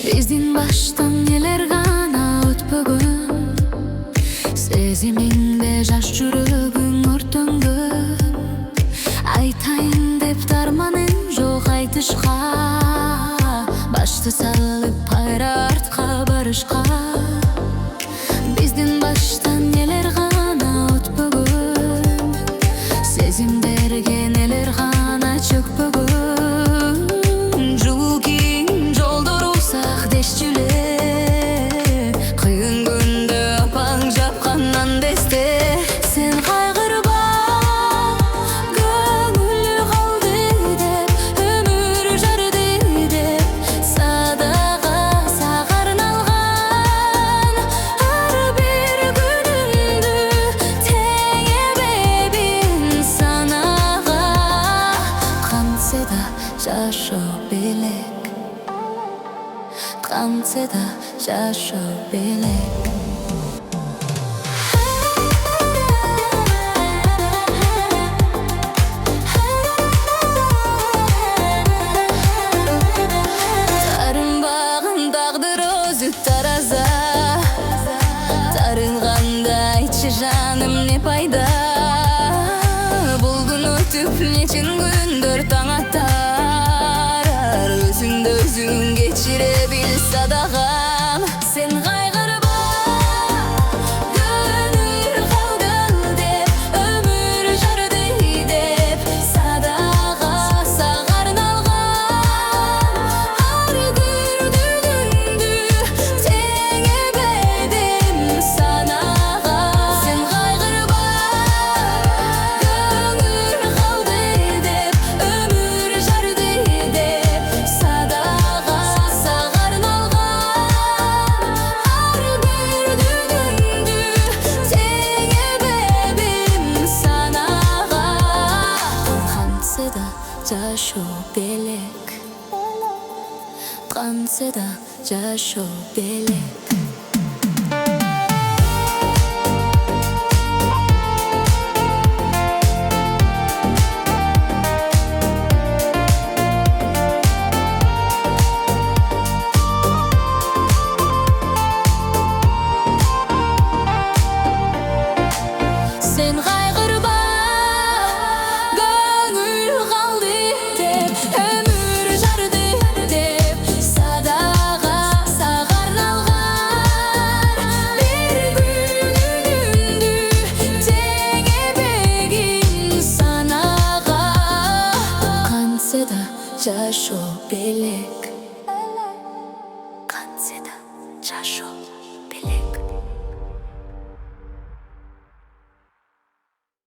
Биздин баштан элер гана өтпөгөн, сезимиңде жаш жүрөгүң өртөнгөн. Айтайын деп дарманым жок айтышка, башты салып кайра артка барышка. Биздин баштан элер гана өтпөгөн, сезимдерге нелер гана чөкпөгөн. Кыйын күндө апаң жапкандан десте, сен кайгырба, көңүл калды деп, өмүр жарды деп, садага сага арналган. Ар бир күнүмдү тең эбебин санага, кантсе да жашоо белек, кантсе да жашоо белек. Тарынбаган тагдыр өзү тараза, тарынганда айтчы жаным не пайда. Бул күн өтүп нечен күндөр таң атар, өзүңдү өзүң кечире бил садагам. Сен кайгырба, көңүл калды деп, өмүр жарды деп, садага сага арналган. Ар бир күнүмдү тең эбедим санага. Сен кайгырба, көңүл калды деп, өмүр жарды деп, садага сага арналган. Жашоо белек, кантсе да жашоо белек. Сен кайгырба, көңүл калды деп, өмүр жарды деп, садага сага арналган. Бир күнүмдү тең эбегин санага, кантсе да жашоо белек, кантсе да жашоо